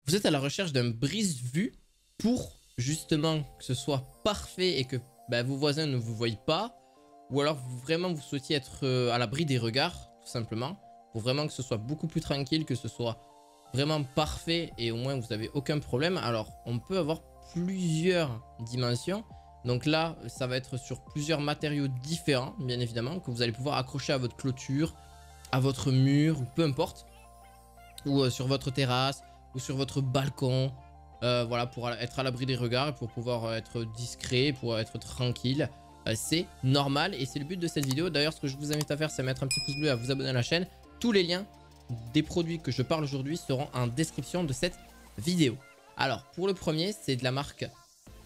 Vous êtes à la recherche d'un brise-vue pour justement que ce soit parfait et que vos voisins ne vous voient pas. Ou alors vraiment vous souhaitiez être à l'abri des regards, tout simplement. Pour vraiment que ce soit beaucoup plus tranquille, que ce soit vraiment parfait et au moins vous n'avez aucun problème. Alors on peut avoir plusieurs dimensions. Donc là, ça va être sur plusieurs matériaux différents, bien évidemment, que vous allez pouvoir accrocher à votre clôture, à votre mur, ou peu importe. Ou sur votre terrasse, ou sur votre balcon. Voilà, pour être à l'abri des regards, pour pouvoir être discret, pour être tranquille. C'est normal et c'est le but de cette vidéo. D'ailleurs, ce que je vous invite à faire, c'est mettre un petit pouce bleu et à vous abonner à la chaîne. Tous les liens des produits que je parle aujourd'hui seront en description de cette vidéo. Alors, pour le premier, c'est de la marque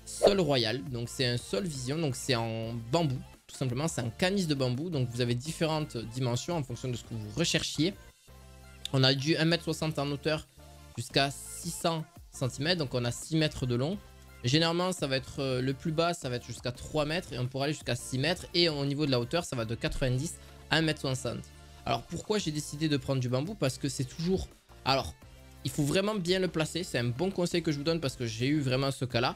Sol Royal. Donc, c'est un Sol Vision. Donc, c'est en bambou. Tout simplement, c'est un canis de bambou. Donc, vous avez différentes dimensions en fonction de ce que vous recherchiez. On a du 1,60 m en hauteur jusqu'à 600 cm. Donc, on a 6 mètres de long. Généralement, ça va être le plus bas, ça va être jusqu'à 3 mètres. Et on pourra aller jusqu'à 6 mètres. Et au niveau de la hauteur, ça va de 90 à 1,60 m. Alors, pourquoi j'ai décidé de prendre du bambou? Parce que c'est toujours... Alors, il faut vraiment bien le placer. C'est un bon conseil que je vous donne parce que j'ai eu vraiment ce cas-là.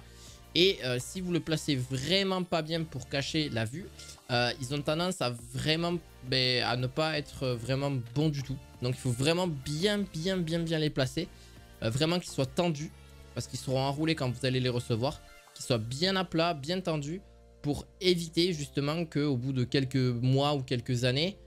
Et si vous le placez vraiment pas bien pour cacher la vue, ils ont tendance à vraiment à ne pas être vraiment bon du tout. Donc il faut vraiment bien les placer. Vraiment qu'ils soient tendus. Parce qu'ils seront enroulés quand vous allez les recevoir. Qu'ils soient bien à plat, bien tendus. Pour éviter justement qu'au bout de quelques mois ou quelques années,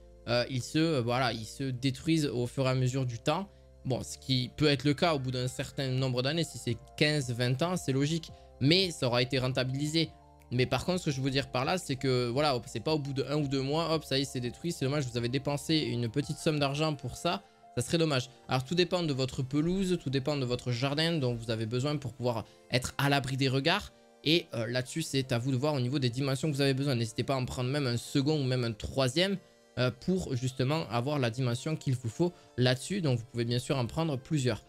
ils se détruisent au fur et à mesure du temps. Bon, ce qui peut être le cas au bout d'un certain nombre d'années. Si c'est 15-20 ans, c'est logique. Mais ça aura été rentabilisé. Mais par contre, ce que je veux dire par là, c'est que voilà, c'est pas au bout de 1 ou 2 mois, hop, ça y est, c'est détruit. C'est dommage, vous avez dépensé une petite somme d'argent pour ça. Ça serait dommage. Alors, tout dépend de votre pelouse, tout dépend de votre jardin dont vous avez besoin pour pouvoir être à l'abri des regards. Et là-dessus, c'est à vous de voir au niveau des dimensions que vous avez besoin. N'hésitez pas à en prendre même un second ou même un troisième pour justement avoir la dimension qu'il vous faut là-dessus. Donc, vous pouvez bien sûr en prendre plusieurs.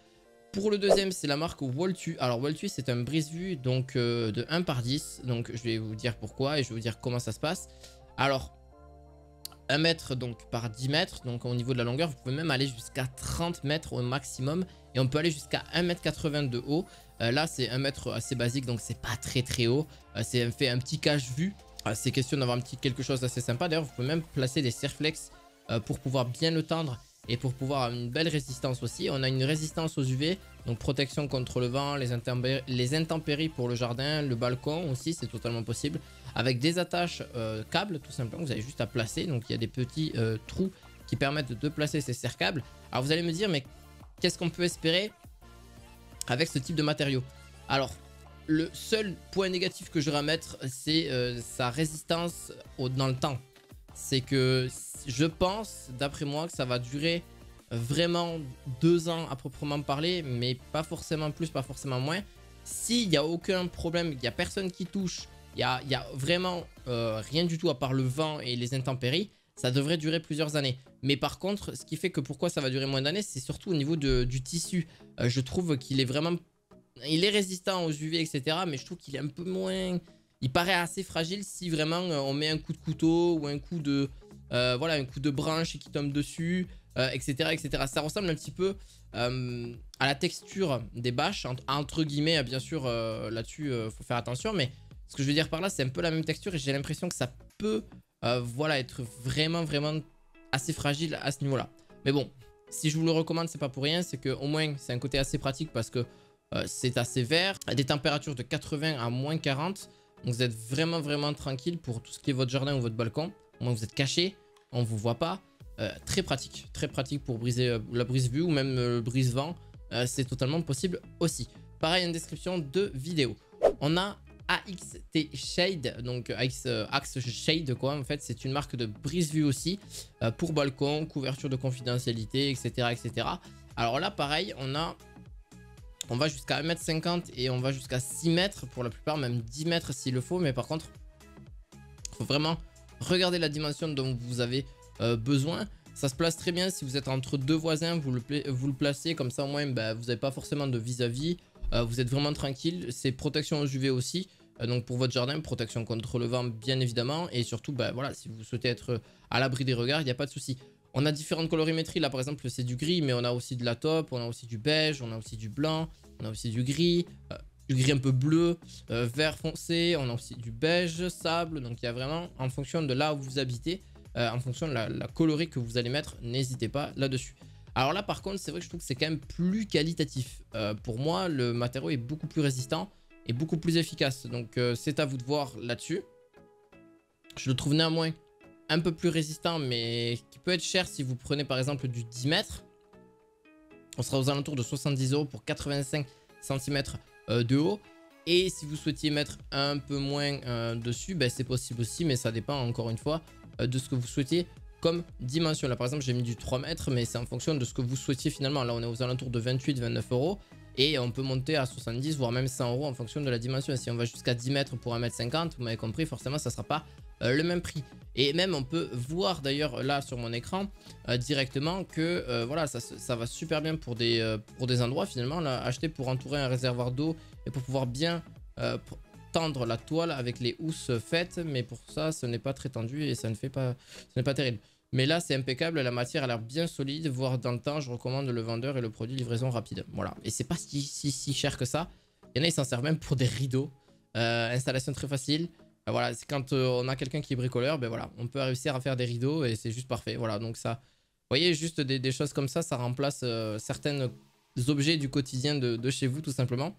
Pour le deuxième, c'est la marque Waltu. Alors Waltu, c'est un brise-vue donc de 1 par 10. Donc je vais vous dire pourquoi et je vais vous dire comment ça se passe. Alors 1 mètre donc par 10 mètres. Donc au niveau de la longueur, vous pouvez même aller jusqu'à 30 mètres au maximum. Et on peut aller jusqu'à 1,80 m de haut. Là, c'est 1 mètre assez basique, donc c'est pas très haut. C'est fait un petit cache-vue. C'est question d'avoir quelque chose d'assez sympa. D'ailleurs, vous pouvez même placer des serflex pour pouvoir bien le tendre. Et pour pouvoir avoir une belle résistance aussi. On a une résistance aux UV. Donc protection contre le vent, les intempéries pour le jardin, le balcon aussi, c'est totalement possible. Avec des attaches câbles tout simplement, vous avez juste à placer. Donc il y a des petits trous qui permettent de placer ces serre-câbles. Alors vous allez me dire, mais qu'est-ce qu'on peut espérer avec ce type de matériaux? Alors le seul point négatif que je vais remettre, c'est sa résistance dans le temps. C'est que je pense, d'après moi, que ça va durer vraiment 2 ans à proprement parler, mais pas forcément plus, pas forcément moins. S'il n'y a aucun problème, il n'y a personne qui touche, il y a vraiment rien du tout à part le vent et les intempéries, ça devrait durer plusieurs années. Mais par contre, ce qui fait que pourquoi ça va durer moins d'années, c'est surtout au niveau du tissu. Je trouve qu'il est vraiment... Il est résistant aux UV, etc. Mais je trouve qu'il est un peu moins... Il paraît assez fragile si vraiment on met un coup de couteau ou un coup de... voilà, un coup de branche qui tombe dessus, etc., etc. Ça ressemble un petit peu à la texture des bâches, entre guillemets, bien sûr, là-dessus, faut faire attention. Mais ce que je veux dire par là, c'est un peu la même texture et j'ai l'impression que ça peut, voilà, être vraiment assez fragile à ce niveau-là. Mais bon, si je vous le recommande, c'est pas pour rien, c'est qu'au moins, c'est un côté assez pratique parce que c'est assez vert, à des températures de 80 à moins 40. Donc vous êtes vraiment tranquille pour tout ce qui est votre jardin ou votre balcon. Au moins vous êtes caché, on ne vous voit pas. Très pratique pour briser la brise-vue ou même le brise-vent. C'est totalement possible aussi. Pareil, une description de vidéo. On a AXT Shade, donc Axe Shade quoi. En fait, c'est une marque de brise-vue aussi pour balcon, couverture de confidentialité, etc. Alors là, pareil, on va jusqu'à 1,50 m et on va jusqu'à 6 mètres pour la plupart, même 10 mètres s'il le faut. Mais par contre, il faut vraiment regarder la dimension dont vous avez besoin. Ça se place très bien si vous êtes entre deux voisins, vous le placez comme ça au moins vous n'avez pas forcément de vis-à-vis. Vous êtes vraiment tranquille. C'est protection aux UV aussi. Donc pour votre jardin, protection contre le vent bien évidemment. Et surtout, voilà, si vous souhaitez être à l'abri des regards, il n'y a pas de souci. On a différentes colorimétries. Là, par exemple, c'est du gris, mais on a aussi de la taupe, on a aussi du beige, on a aussi du blanc. on a aussi du gris un peu bleu, vert foncé, on a aussi du beige, sable. Donc il y a vraiment, en fonction de là où vous habitez, en fonction de la coloris que vous allez mettre, n'hésitez pas là-dessus. Alors là par contre c'est vrai que je trouve que c'est quand même plus qualitatif. Pour moi le matériau est beaucoup plus résistant et beaucoup plus efficace. Donc c'est à vous de voir là-dessus. Je le trouve néanmoins un peu plus résistant mais qui peut être cher si vous prenez par exemple du 10 mètres. On sera aux alentours de 70 € pour 85 cm de haut. Et si vous souhaitiez mettre un peu moins dessus, ben c'est possible aussi, mais ça dépend encore une fois de ce que vous souhaitiez comme dimension. Là par exemple j'ai mis du 3 mètres, mais c'est en fonction de ce que vous souhaitiez finalement. Là on est aux alentours de 28-29 € et on peut monter à 70 voire même 100 € en fonction de la dimension. Si on va jusqu'à 10 mètres pour 1,50 m, vous m'avez compris, forcément ça ne sera pas le même prix. Et même on peut voir d'ailleurs là sur mon écran directement que voilà ça va super bien pour des endroits finalement là, acheter pour entourer un réservoir d'eau et pour pouvoir bien tendre la toile avec les housses faites, mais pour ça ce n'est pas très tendu et ça ne fait pas, ce n'est pas terrible. Mais là c'est impeccable, la matière a l'air bien solide, voire dans le temps je recommande le vendeur et le produit livraison rapide. Voilà, et c'est pas si cher que ça. Il y en a ils s'en servent même pour des rideaux. Installation très facile. Voilà, c'est quand on a quelqu'un qui est bricoleur, ben voilà, on peut réussir à faire des rideaux et c'est juste parfait. Voilà, donc ça, vous voyez, juste des choses comme ça remplace certains objets du quotidien de chez vous tout simplement.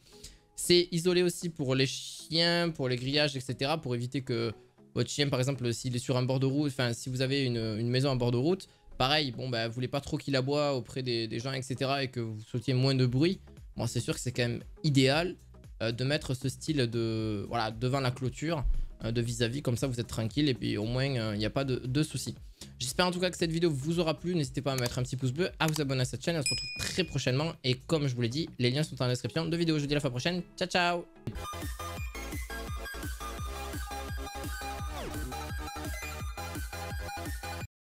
C'est isolé aussi pour les chiens, pour les grillages, etc. Pour éviter que votre chien, par exemple, s'il est sur un bord de route, enfin, si vous avez une maison en bord de route, pareil, bon, bah, vous voulez pas trop qu'il aboie auprès des gens, etc. et que vous souhaitiez moins de bruit. Moi, c'est sûr que c'est quand même idéal de mettre ce style de, voilà, devant la clôture, de vis-à-vis, comme ça vous êtes tranquille et puis au moins il n'y a pas de soucis. J'espère en tout cas que cette vidéo vous aura plu. N'hésitez pas à mettre un petit pouce bleu, à vous abonner à cette chaîne. On se retrouve très prochainement. Et comme je vous l'ai dit, les liens sont dans la description de vidéo. Je vous dis à la fois prochaine. Ciao, ciao!